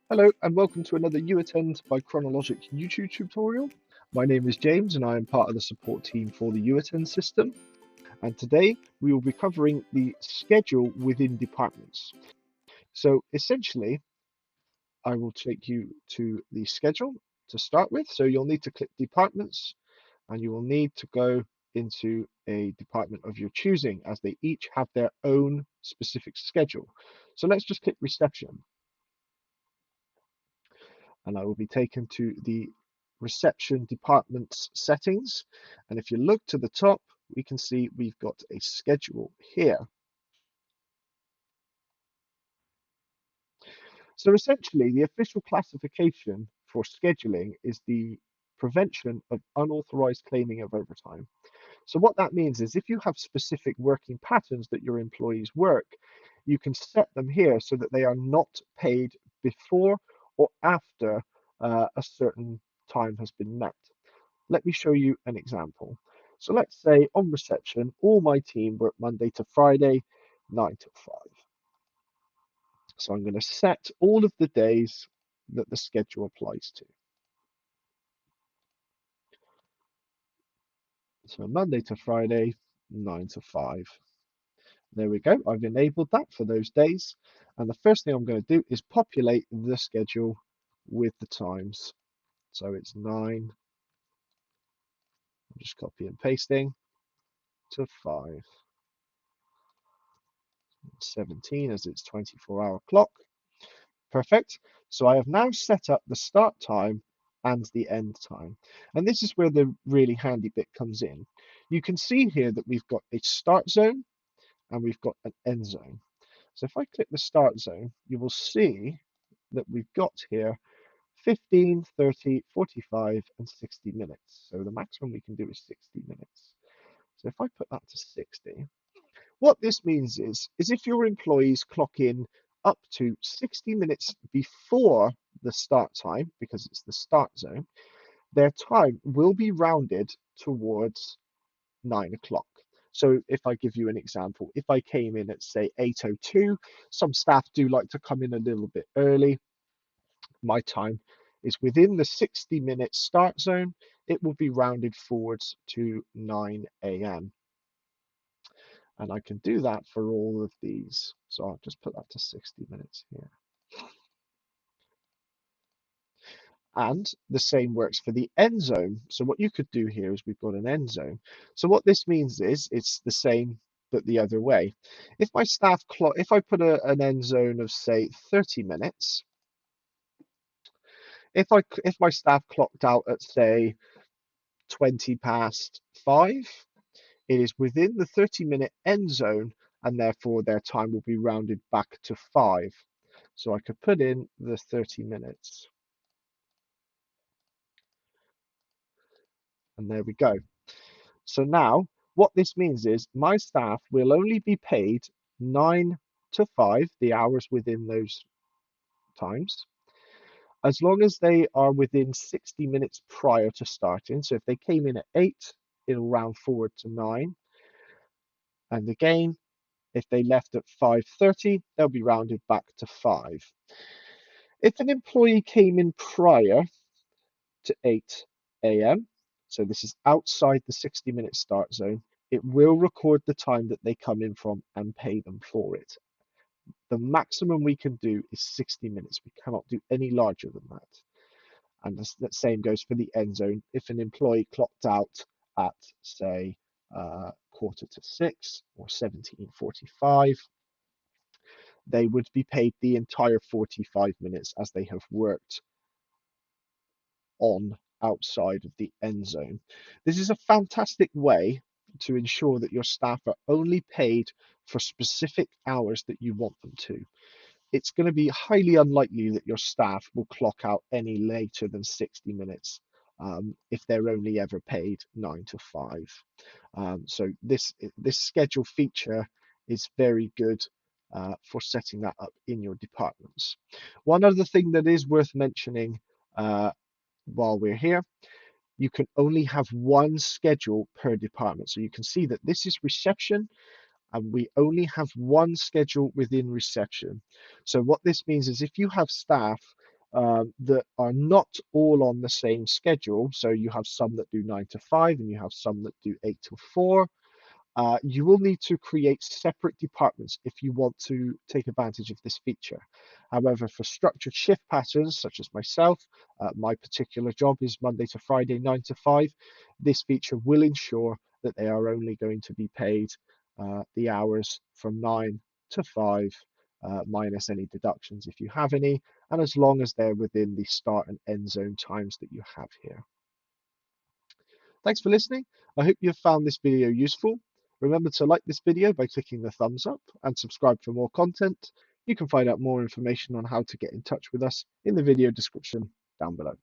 Hello and welcome to another uAttend by Chronologic YouTube tutorial. My name is James and I am part of the support team for the uAttend system. And today we will be covering the schedule within departments. So essentially, I will take you to the schedule to start with. So you'll need to click departments and you will need to go into a department of your choosing as they each have their own specific schedule. So let's just click reception. And I will be taken to the reception department's settings. And if you look to the top, we can see we've got a schedule here. So essentially, the official classification for scheduling is the prevention of unauthorized claiming of overtime. So what that means is if you have specific working patterns that your employees work, you can set them here so that they are not paid before or after a certain time has been met. Let me show you an example. So let's say on reception, all my team work Monday to Friday, 9 to 5. So I'm going to set all of the days that the schedule applies to. So Monday to Friday, 9 to 5. There we go. I've enabled that for those days. And the first thing I'm going to do is populate the schedule with the times. So it's 9, I'm just copy and pasting, to 5. 17 as it's 24-hour clock. Perfect. So I have now set up the start time and the end time. And this is where the really handy bit comes in. You can see here that we've got a start zone and we've got an end zone. So if I click the start zone, you will see that we've got here 15, 30, 45, and 60 minutes. So the maximum we can do is 60 minutes. So if I put that to 60, what this means is if your employees clock in up to 60 minutes before the start time, because it's the start zone, their time will be rounded towards 9 o'clock. So if I give you an example, if I came in at say 8:02, some staff do like to come in a little bit early. My time is within the 60-minute start zone. It will be rounded forwards to 9 a.m. And I can do that for all of these. So I'll just put that to 60 minutes here. And the same works for the end zone. So what you could do here is we've got an end zone. So what this means is it's the same, but the other way. If my staff clock, if I put an end zone of say 30 minutes, if my staff clocked out at say 20 past 5, it is within the 30-minute end zone, and therefore their time will be rounded back to 5. So I could put in the 30 minutes. And there we go. So now what this means is my staff will only be paid 9 to 5, the hours within those times, as long as they are within 60 minutes prior to starting. So if they came in at 8, it'll round forward to 9. And again, if they left at 5:30, they'll be rounded back to 5. If an employee came in prior to 8 a.m., so this is outside the 60-minute start zone, it will record the time that they come in from and pay them for it. The maximum we can do is 60 minutes. We cannot do any larger than that. And the same goes for the end zone. If an employee clocked out at, say, 5:45 or 17:45, they would be paid the entire 45 minutes as they have worked on outside of the end zone. This is a fantastic way to ensure that your staff are only paid for specific hours that you want them to. It's going to be highly unlikely that your staff will clock out any later than 60 minutes if they're only ever paid 9 to 5. So this schedule feature is very good for setting that up in your departments. One other thing that is worth mentioning while we're here, you can only have one schedule per department. So you can see that this is reception and we only have one schedule within reception. So what this means is if you have staff that are not all on the same schedule. So you have some that do 9 to 5 and you have some that do 8 to 4. You will need to create separate departments if you want to take advantage of this feature. However, for structured shift patterns, such as myself, my particular job is Monday to Friday, 9 to 5. This feature will ensure that they are only going to be paid the hours from 9 to 5, minus any deductions if you have any, and as long as they're within the start and end zone times that you have here. Thanks for listening. I hope you've found this video useful. Remember to like this video by clicking the thumbs up and subscribe for more content. You can find out more information on how to get in touch with us in the video description down below.